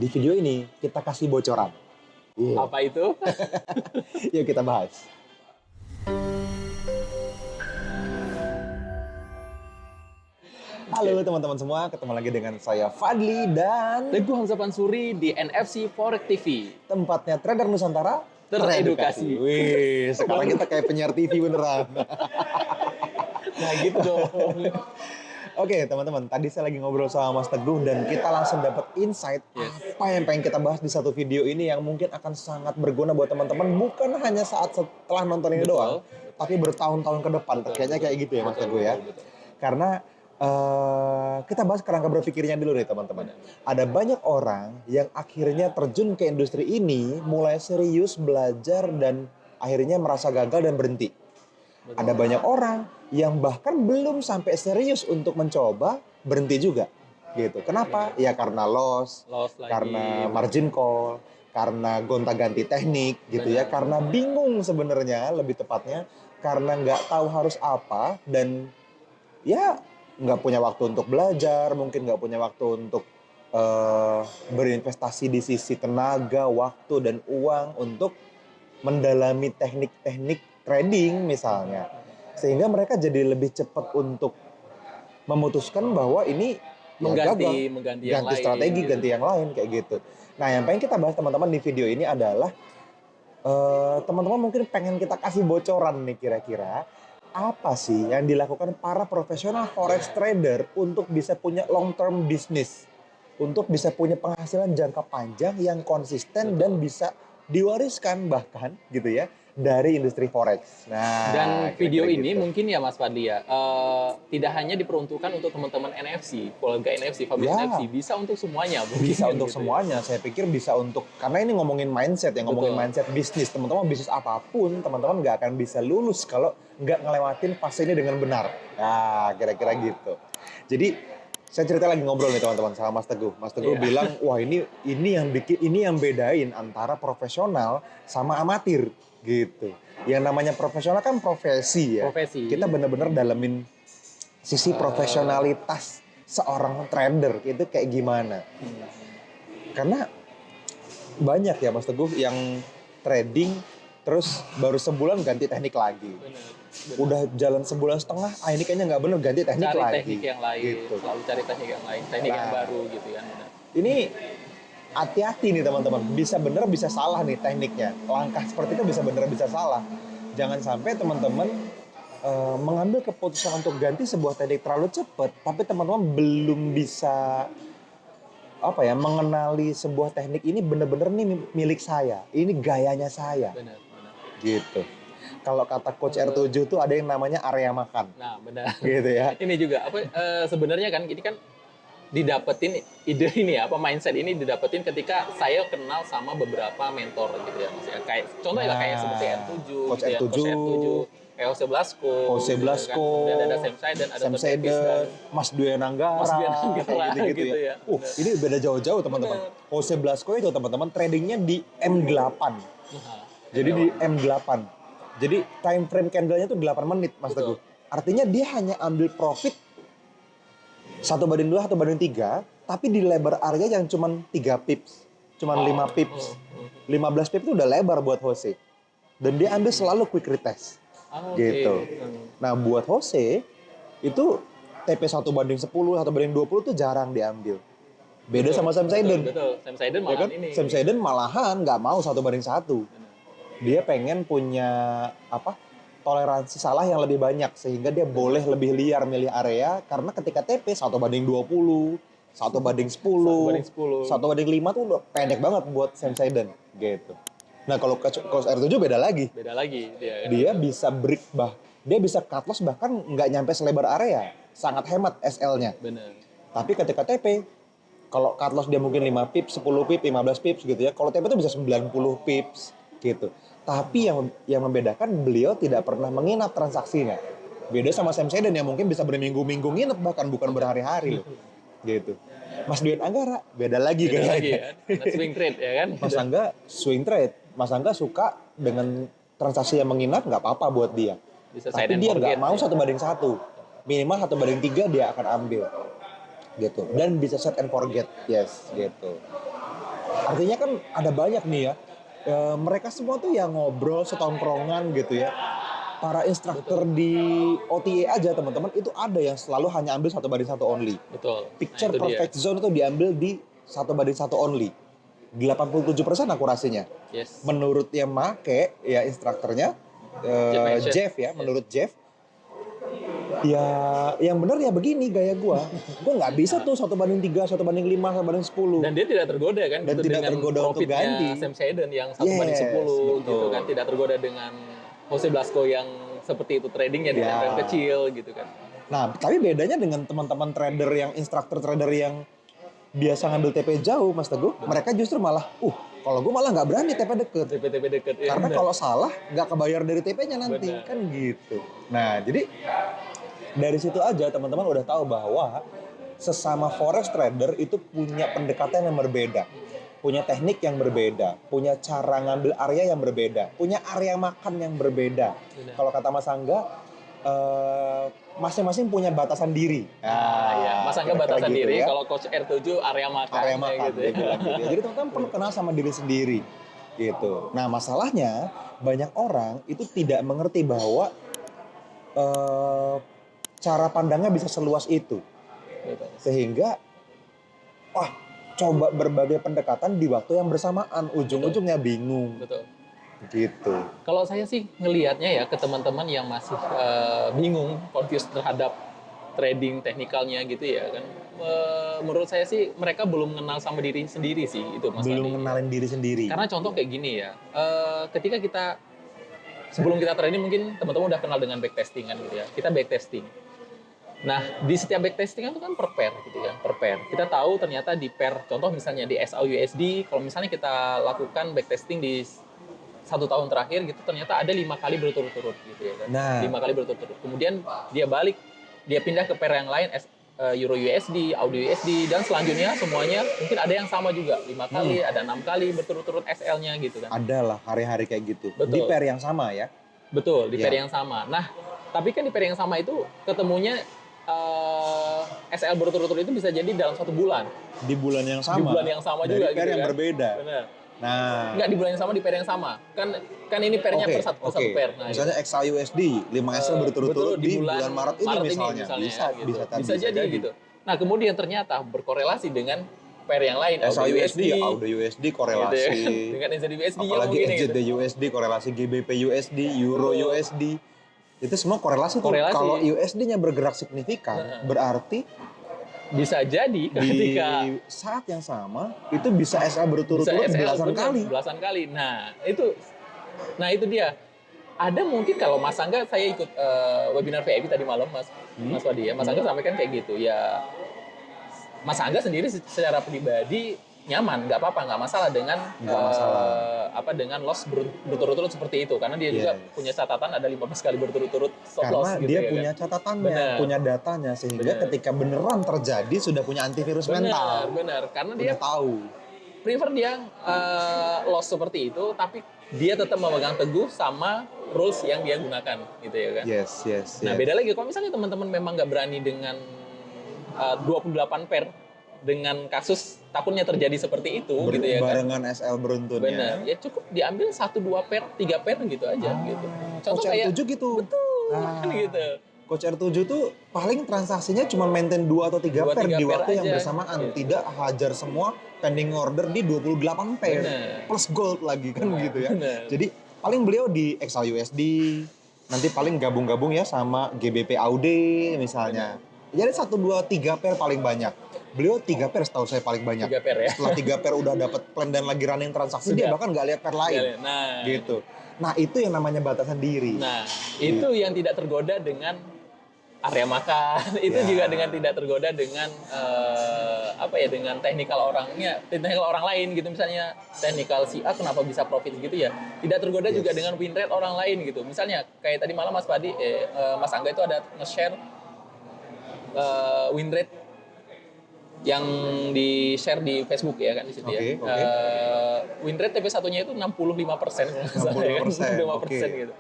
Di video ini kita kasih bocoran. Apa itu? Yuk kita bahas. Halo teman-teman semua, ketemu lagi dengan saya Fadli dan Teguh Hamzah Pansuri di NFC Forex TV. tempatnya trader Nusantara Teredukasi. Wih, sekarang kita kayak penyiar TV beneran. Nah gitu dong. Oke teman-teman, tadi saya lagi ngobrol sama Mas Teguh dan kita langsung dapat insight apa yang pengen kita bahas di satu video ini yang mungkin akan sangat berguna buat teman-teman, bukan hanya saat setelah nonton ini doang, tapi bertahun-tahun ke depan. Kayaknya kayak gitu ya Mas Teguh ya. Karena kita bahas kerangka berpikirnya dulu nih teman-teman. Ada banyak orang yang akhirnya terjun ke industri ini, mulai serius belajar dan akhirnya merasa gagal dan berhenti. Ada banyak orang yang bahkan belum sampai serius untuk mencoba, berhenti juga. Gitu. Kenapa? Ya karena loss lagi. Karena margin call, karena gonta-ganti teknik gitu ya, karena bingung sebenarnya lebih tepatnya, karena nggak tahu harus apa dan ya nggak punya waktu untuk belajar, mungkin nggak punya waktu untuk berinvestasi di sisi tenaga, waktu, dan uang untuk mendalami teknik-teknik trading misalnya. Sehingga mereka jadi lebih cepat untuk memutuskan bahwa ini mengganti yang ganti strategi, lain, ganti yang lain kayak gitu. Nah yang pengen kita bahas teman-teman di video ini adalah teman-teman mungkin pengen kita kasih bocoran nih kira-kira apa sih yang dilakukan para profesional forex trader untuk bisa punya long term business, untuk bisa punya penghasilan jangka panjang yang konsisten dan bisa diwariskan bahkan gitu ya dari industri forex. Nah, dan video ini gitu. mungkin ya Mas Fadli ya, tidak hanya diperuntukkan untuk teman-teman NFC, keluarga NFC, family Ya. NFC, bisa untuk semuanya. Bisa mungkin untuk gitu semuanya. Saya pikir bisa untuk, karena ini ngomongin mindset ya, ngomongin Betul. mindset bisnis. Teman-teman bisnis apapun, teman-teman nggak akan bisa lulus kalau nggak ngelewatin fase ini dengan benar. Nah, kira-kira gitu. Jadi saya cerita lagi ngobrol nih teman-teman sama Mas Teguh. Mas Teguh Iya. bilang, wah ini yang bedain antara profesional sama amatir gitu. Yang namanya profesional kan profesi ya. Profesi. Kita benar-benar dalemin sisi profesionalitas seorang trader itu kayak gimana. Karena banyak ya Mas Teguh yang trading terus baru sebulan ganti teknik lagi. Bener. Udah jalan sebulan setengah, ini kayaknya nggak bener, ganti teknik Cari lagi. teknik yang lain, Gitu. selalu cari teknik yang lain, teknik yang Nah. baru gitu kan. Bener. Ini hati-hati nih teman-teman, bisa bener bisa salah nih tekniknya. Langkah seperti itu bisa bener bisa salah. Jangan sampai teman-teman mengambil keputusan untuk ganti sebuah teknik terlalu cepat, tapi teman-teman belum bisa mengenali sebuah teknik ini bener-bener nih milik saya, ini gayanya saya. Bener. Gitu. Kalau kata Coach R7 tuh ada yang namanya area makan. Nah, benar. Gitu ya. Ini juga sebenarnya kan ini kan didapetin ide ini ya, mindset ini didapetin ketika saya kenal sama beberapa mentor gitu ya. Maksudnya kayak contohnya kayak seperti R7 Coach gitu ya, R7, Coach R7, kayak Jose Blasco. Jose Blasco, Gitu kan. Ada Sam Saiden, ada Sam Todd Davis, Saiden, Mas Dwi Nanggara, Mas Dwi Nanggara, kayak gitu gitu ya. ya. Ini beda jauh-jauh teman-teman. Jose Blasco itu teman-teman tradingnya di M8. Nah, Jadi di M8. Jadi time frame candle-nya tuh 8 menit Mas Betul. Teguh. Artinya dia hanya ambil profit 1/2, 1/3, tapi di lebar area yang cuma 3 pips. Cuma 5 pips. 15 pips itu udah lebar buat Jose. Dan dia ambil selalu quick retest. Gitu. Nah buat Jose, itu TP 1/10, 1/20 tuh jarang diambil. Beda sama Sam Saiden. Betul. Sam Saiden Ya malah kan? ini. Sam Saiden malahan nggak mau 1/1. Dia pengen punya toleransi salah yang lebih banyak sehingga dia boleh lebih liar milih area, karena ketika TP 1/20, 1/10, 1/5 tuh udah pendek banget buat Sam Saiden gitu. Nah kalau Coach R7 beda lagi. Beda lagi dia. Dia bisa break dia bisa cut loss bahkan nggak nyampe selebar area, sangat hemat SL-nya. Benar. Tapi ketika TP, kalau cut loss dia mungkin 5 pips, 10 pips, 15 pips gitu ya. Kalau TP itu bisa 90 pips gitu. Tapi yang membedakan beliau tidak pernah menginap transaksinya. Beda sama Sam Saiden yang mungkin bisa berminggu-minggu nginep bahkan bukan berhari-hari loh. Gitu. Mas Dwi Nanggara beda lagi Beda kan. lagi kan. Swing trade ya kan. Mas Angga swing trade. Mas Angga suka dengan transaksi yang menginap, nggak apa-apa buat dia. Bisa Tapi dia nggak mau 1/1. Minimal 1/3 dia akan ambil. Gitu. Dan bisa set and forget. Yes, gitu. Artinya kan ada banyak nih ya, mereka semua tuh yang ngobrol setongkrongan gitu ya. Para instruktur di OTA aja teman-teman itu ada yang selalu hanya ambil 1:1 only. Betul. Picture Nah, itu dia. perfect zone itu diambil di 1:1 only. 87% akurasinya. Yes. Menurut yang make ya instrukturnya Jeff ya, menurut Jeff ya yang benar ya begini gaya gua nggak bisa tuh 1:3, 1:5, 1:10. Dan dia tidak tergoda kan Dan gitu, tidak dengan tergoda untuk profitnya ganti. Sam Shadon yang Yes, 1:10 gitu betul. kan, tidak tergoda dengan Jose Blasco yang seperti itu tradingnya di Ya. time frame kecil gitu kan. Nah, tapi bedanya dengan teman-teman trader yang instruktur trader yang biasa ngambil TP jauh, Mas Teguh, mereka justru malah, kalau gue malah nggak berani TP deket. TP-TP deket. Ya, Karena benar. kalau salah, nggak kebayar dari TP-nya nanti. Benar. Kan gitu. Nah, jadi dari situ aja teman-teman udah tahu bahwa sesama forex trader itu punya pendekatan yang berbeda. Punya teknik yang berbeda. Punya cara ngambil area yang berbeda. Punya area makan yang berbeda. Benar. Kalau kata Mas Angga, masing-masing punya batasan diri. Iya. Mas Angga kira-kira batasan gitu diri, ya. kalau Coach R7 area makan. Area makan gitu dia ya. bilang gitu ya. Jadi teman-teman perlu kenal sama diri sendiri gitu. Nah masalahnya banyak orang itu tidak mengerti bahwa cara pandangnya bisa seluas itu Betul. sehingga coba berbagai pendekatan di waktu yang bersamaan ujung-ujungnya bingung Betul. gitu. Kalau saya sih ngelihatnya ya ke teman-teman yang masih bingung, confused terhadap trading teknikalnya gitu ya kan. Menurut saya sih mereka belum kenal sama diri sendiri sih itu Mas Belum Adi. kenalin diri sendiri. Karena contoh kayak gini ya, ketika kita sebelum kita trading mungkin teman-teman udah kenal dengan backtesting kan gitu ya. Kita backtesting. Nah, di setiap backtesting itu kan per pair gitu kan, per pair. Kita tahu ternyata di pair, contoh misalnya di SAUSD, kalau misalnya kita lakukan backtesting di 1 tahun terakhir gitu, ternyata ada 5 kali berturut-turut gitu ya kan. Nah. 5 kali berturut-turut. Kemudian dia balik, dia pindah ke pair yang lain, Euro USD, Audio USD, dan selanjutnya semuanya mungkin ada yang sama juga. 5 kali, ada 6 kali berturut-turut SL-nya gitu kan. Adalah hari-hari kayak gitu. Betul. Di pair yang sama ya. Betul, di Iya. pair yang sama. Nah, tapi kan di pair yang sama itu ketemunya SL berturut-turut itu bisa jadi dalam 1 bulan. Di bulan yang sama. Di bulan yang sama dari juga pair gitu yang kan. berbeda. Benar. Nah. Enggak di bulan yang sama, di pair yang sama. Kan ini pairnya per satu pair. Nah, misalnya XAUSD 5 SL berturut-turut di bulan Maret ini misalnya. Bisa jadi gitu. Nah, kemudian ternyata berkorelasi dengan pair yang lain, XAUSD, Audio USD korelasi. gitu ya. Dengan NZD-USD yang Apalagi mungkin gitu. NZD-USD korelasi GBP USD, Euro Betul. USD. Itu semua korelasi tuh. Korelasi. Kalau USD-nya bergerak signifikan, berarti Bisa jadi ketika di saat yang sama itu bisa SL berturut-turut SL belasan kali. Belasan kali. Nah, itu dia. Ada mungkin kalau Mas Angga, saya ikut webinar VIP tadi malam Mas Wadi ya. Mas Angga sampaikan kayak gitu. Ya Mas Angga sendiri secara pribadi nyaman, nggak apa-apa, nggak masalah dengan Nggak masalah. dengan loss berturut-turut seperti itu, karena dia juga Yes. punya catatan ada 15 kali berturut-turut stop loss Karena gitu dia ya punya kan. catatannya, Benar. punya datanya, sehingga Benar. ketika beneran terjadi sudah punya antivirus mental. Benar, karena dia Udah tahu. prefer dia loss seperti itu, tapi dia tetap memegang teguh sama rules yang dia gunakan gitu ya kan. Yes. Nah, beda lagi kalau misalnya teman-teman memang nggak berani dengan 28 pair dengan kasus takutnya terjadi seperti itu gitu ya kan. Barengan SL beruntunnya. Benar. Ya cukup diambil 1, 2 pair, 3 pair gitu aja gitu. Contoh Coach kayak R7 gitu. betul Nah. kan gitu. Coach R7 tuh paling transaksinya cuma maintain 2 atau 3 2, pair 3 di pair waktu yang aja. bersamaan. Iya. Tidak hajar semua pending order di 28 pair. Benar. Plus gold lagi kan gitu ya. Benar. Jadi paling beliau di XAUSD, nanti paling gabung-gabung ya sama GBP AUD misalnya. Jadi 1, 2, 3 pair paling banyak. Beliau 3 pair setahu saya paling banyak. 3 pair ya. Setelah 3 pair udah dapat plan dan lagi running transaksi, dia Sudah. bahkan nggak lihat pair lain. Nah, Gitu. Nah itu yang namanya batasan diri. Nah, itu yang tidak tergoda dengan area makan. Itu Ya. juga dengan tidak tergoda dengan dengan teknikal orang lain gitu, misalnya teknikal si A kenapa bisa profit gitu ya. Tidak tergoda juga dengan win rate orang lain gitu. Misalnya kayak tadi malam Mas Padi Mas Angga itu ada nge-share win rate yang di-share di Facebook ya kan di situ ya. Oke. Win rate TP1-nya itu 65% kalau nggak salah ya kan. 65% oke. gitu.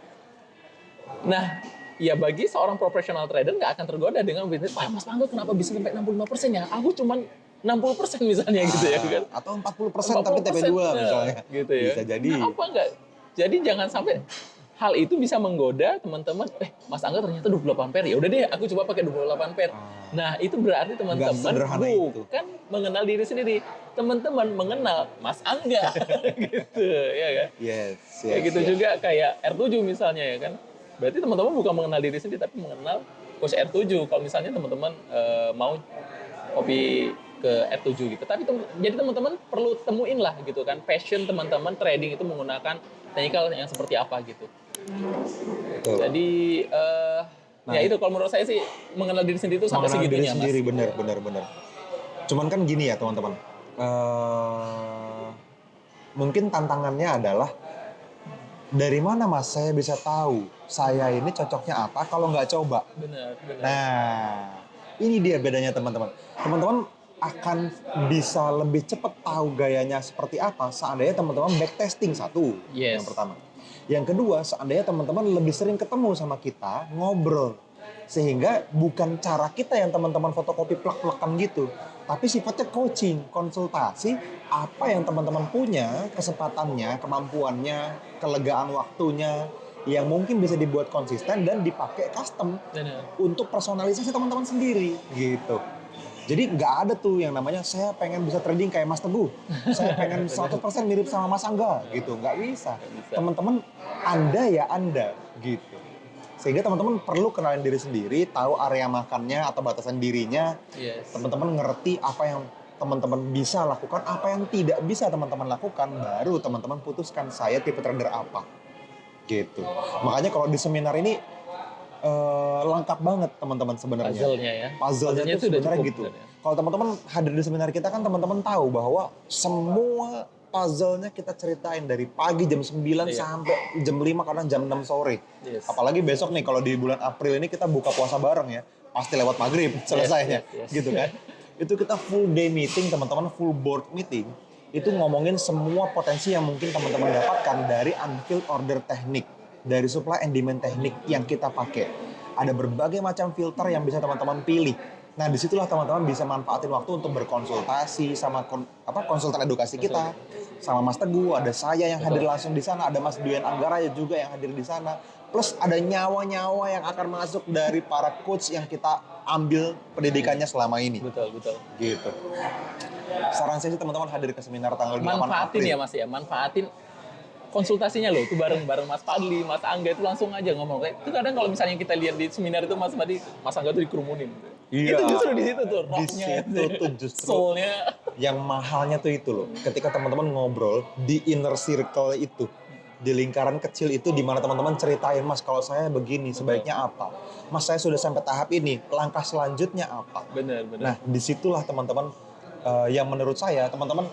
Nah, ya bagi seorang professional trader nggak akan tergoda dengan win rate. Wah, Mas Pangga kenapa bisa sampai 65% ya? Aku cuman 60% misalnya gitu ya kan. Atau 40% tapi TP2 misalnya. Gitu ya. Bisa jadi. Nah, apa enggak? Jadi jangan sampai hal itu bisa menggoda teman-teman, Mas Angga ternyata 28 ampere, ya udah deh aku coba pakai 28 ampere. Nah, itu berarti teman-teman bukan mengenal diri sendiri. Teman-teman mengenal Mas Angga gitu, ya kan? Yes. Kayak gitu juga kayak R7 misalnya ya kan. Berarti teman-teman bukan mengenal diri sendiri tapi mengenal coach R7. Kalau misalnya teman-teman mau kopi ke R7 gitu. Tapi jadi teman-teman perlu temuin lah gitu kan passion teman-teman trading itu menggunakan technical yang seperti apa gitu. Betul. Jadi ya itu kalau menurut saya sih mengenal diri sendiri itu sampai segitunya, Mas. Sendiri benar. Cuman kan gini ya teman-teman. Mungkin tantangannya adalah dari mana Mas saya bisa tahu saya ini cocoknya apa kalau nggak coba? Benar. Nah, ini dia bedanya teman-teman. Teman-teman akan bisa lebih cepat tahu gayanya seperti apa seandainya teman-teman backtesting satu. Yes. Yang pertama. Yang kedua, seandainya teman-teman lebih sering ketemu sama kita, ngobrol. Sehingga bukan cara kita yang teman-teman fotokopi plek-plekan gitu. Tapi sifatnya coaching, konsultasi, apa yang teman-teman punya, kesempatannya, kemampuannya, kelegaan waktunya, yang mungkin bisa dibuat konsisten dan dipakai custom. Benar. Untuk personalisasi teman-teman sendiri, gitu. Jadi nggak ada tuh yang namanya saya pengen bisa trading kayak Mas Teguh, saya pengen 100% mirip sama Mas Angga, gitu. Nggak bisa. Teman-teman, Anda ya Anda, gitu. Sehingga teman-teman perlu kenalin diri sendiri, tahu area makannya atau batasan dirinya. Yes. Teman-teman ngerti apa yang teman-teman bisa lakukan, apa yang tidak bisa teman-teman lakukan, baru teman-teman putuskan saya tipe trader apa. Gitu. Makanya kalau di seminar ini lengkap banget teman-teman sebenarnya. Puzzle-nya ya. Puzzle-nya itu sebenarnya gitu. Kalau teman-teman hadir di seminar kita kan teman-teman tahu bahwa semua puzzle-nya kita ceritain dari pagi jam 9 sampai jam 5 kadang jam 6 sore. Yes. Apalagi besok nih kalau di bulan April ini kita buka puasa bareng ya. Pasti lewat maghrib selesainya. Yes. Gitu kan. Itu kita full day meeting teman-teman, full board meeting. Itu ngomongin semua potensi yang mungkin teman-teman dapatkan dari unfilled order teknik. Dari supply and demand teknik yang kita pakai. Ada berbagai macam filter yang bisa teman-teman pilih. Nah, disitulah teman-teman bisa manfaatin waktu untuk berkonsultasi sama konsultan edukasi kita, sama Mas Teguh, ada saya yang hadir langsung di sana, ada Mas Duyan Anggara juga yang hadir di sana. Plus ada nyawa-nyawa yang akan masuk dari para coach yang kita ambil pendidikannya selama ini. Betul. Gitu. Saran saya sih teman-teman hadir ke seminar tanggal 8 April. Manfaatin ya Mas ya, manfaatin konsultasinya loh, itu bareng Mas Fadli, Mas Angga itu langsung aja ngomong. Itu kadang kalau misalnya kita lihat di seminar itu Mas Angga tuh dikerumunin. Iya. Itu justru di situ tuh, di situ tuh justru soulnya. Yang mahalnya tuh itu loh. Ketika teman-teman ngobrol di inner circle itu, di lingkaran kecil itu di mana teman-teman ceritain, Mas kalau saya begini sebaiknya apa? Mas saya sudah sampai tahap ini, langkah selanjutnya apa? Benar. Nah disitulah teman-teman yang menurut saya teman-teman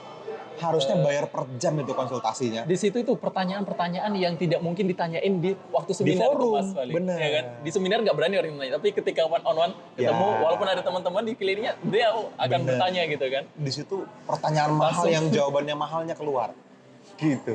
harusnya bayar per jam itu konsultasinya. Di situ itu pertanyaan-pertanyaan yang tidak mungkin ditanyain di waktu seminar di forum, Mas Fadli. bener. Ya kan? Di seminar nggak berani orang nanya, tapi ketika one on one ketemu, walaupun ada teman-teman di kelilingnya, dia akan bertanya gitu kan. Di situ pertanyaan mahal yang jawabannya mahalnya keluar. Gitu.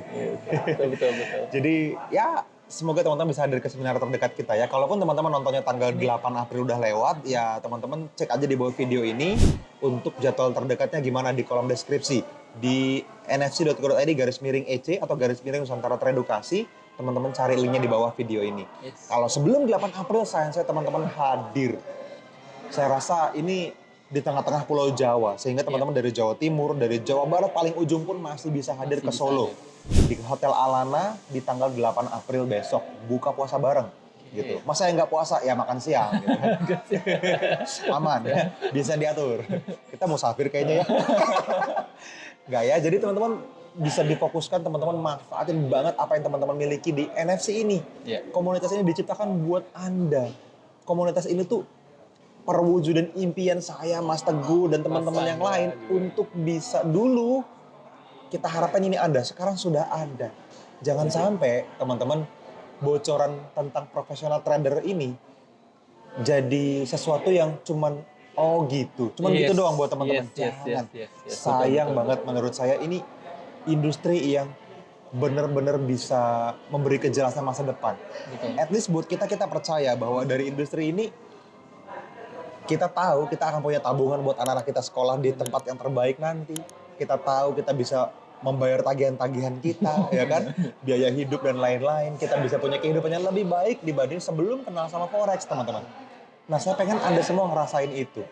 Betul. Jadi ya semoga teman-teman bisa hadir ke seminar terdekat kita ya. Kalaupun teman-teman nontonnya tanggal 8 April udah lewat, ya teman-teman cek aja di bawah video ini untuk jadwal terdekatnya gimana di kolom deskripsi. Di nfc.co.id/EC atau /Nusantara Teredukasi, teman-teman cari linknya di bawah video ini. Yes. Kalau sebelum 8 April saya teman-teman hadir. Saya rasa ini di tengah-tengah Pulau Jawa, sehingga teman-teman dari Jawa Timur, dari Jawa Barat paling ujung pun masih bisa hadir ke Solo. Di Hotel Alana di tanggal 8 April besok, buka puasa bareng. Gitu. Masa yang nggak puasa, ya makan siang. Gitu. Aman, ya. Bisa diatur. Kita mau musafir kayaknya ya. Nggak ya, jadi teman-teman bisa difokuskan, teman-teman manfaatin banget apa yang teman-teman miliki di NFC ini. Komunitas ini diciptakan buat Anda. Komunitas ini tuh perwujudan impian saya, Mas Teguh, dan teman-teman yang lain untuk bisa dulu kita harapkan ini ada, sekarang sudah ada. Jangan sampai teman-teman bocoran tentang profesional trader ini jadi sesuatu yang cuman gitu. Cuman gitu doang buat teman-teman. Jangan. Sayang banget menurut saya ini industri yang benar-benar bisa memberi kejelasan masa depan. At least buat kita percaya bahwa dari industri ini Kita tahu kita akan punya tabungan buat anak-anak kita sekolah di tempat yang terbaik nanti. Kita tahu kita bisa membayar tagihan-tagihan kita, ya kan? Biaya hidup dan lain-lain. Kita bisa punya kehidupan yang lebih baik dibanding sebelum kenal sama Forex, teman-teman. Nah, saya pengen Anda semua ngerasain itu.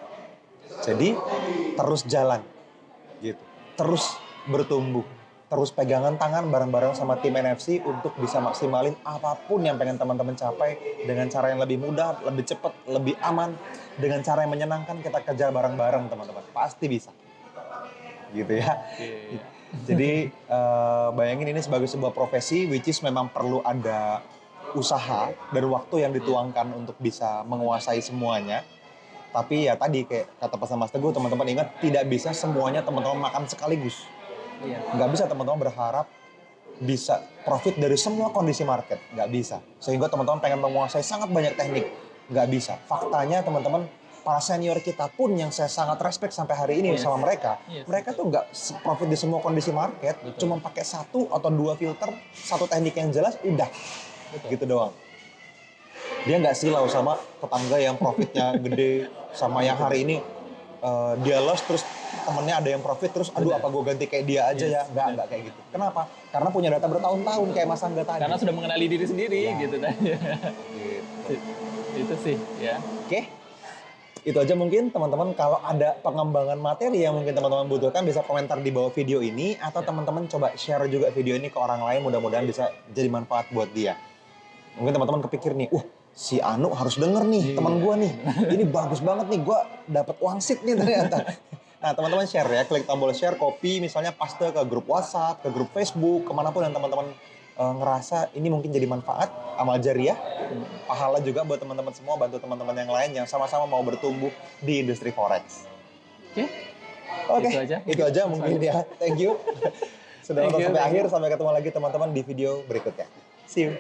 Jadi, terus jalan. Gitu. Terus bertumbuh. Terus pegangan tangan bareng-bareng sama tim NFC untuk bisa maksimalin apapun yang pengen teman-teman capai dengan cara yang lebih mudah, lebih cepat, lebih aman, dengan cara yang menyenangkan kita kejar bareng-bareng, teman-teman. Pasti bisa. Gitu ya. Jadi bayangin ini sebagai sebuah profesi which is memang perlu ada usaha dan waktu yang dituangkan untuk bisa menguasai semuanya. Tapi ya tadi kayak kata pesan Mas Teguh, teman-teman ingat tidak bisa semuanya teman-teman makan sekaligus. Nggak bisa teman-teman berharap bisa profit dari semua kondisi market. Nggak bisa. Sehingga teman-teman pengen menguasai sangat banyak teknik. Nggak bisa. Faktanya teman-teman, para senior kita pun yang saya sangat respect sampai hari ini sama mereka, mereka tuh nggak profit di semua kondisi market, cuma pakai 1 atau 2 filter, 1 teknik yang jelas, udah. Gitu doang. Dia nggak silau sama tetangga yang profitnya gede, sama yang hari ini dia loss terus temennya ada yang profit terus aduh apa gue ganti kayak dia aja ya. Nggak kayak gitu. Kenapa? Karena punya data bertahun-tahun kayak Mas Angga tadi. Karena sudah mengenali diri sendiri gitu kan. Itu sih ya. Oke. Itu aja mungkin teman-teman, kalau ada pengembangan materi yang mungkin teman-teman butuhkan bisa komentar di bawah video ini atau teman-teman coba share juga video ini ke orang lain, mudah-mudahan bisa jadi manfaat buat dia. Mungkin teman-teman kepikir nih, si Anu harus denger nih teman gua nih. Ini bagus banget nih, gua dapat wangsit nih ternyata. Nah, teman-teman share ya, klik tombol share, copy misalnya paste ke grup WhatsApp, ke grup Facebook, kemanapun yang teman-teman ngerasa ini mungkin jadi manfaat, amal jariah, pahala juga buat teman-teman semua, bantu teman-teman yang lain yang sama-sama mau bertumbuh di industri forex. Oke. Itu aja mungkin ya. Thank you. Sudah nonton sampai akhir, sampai ketemu lagi teman-teman di video berikutnya. See you.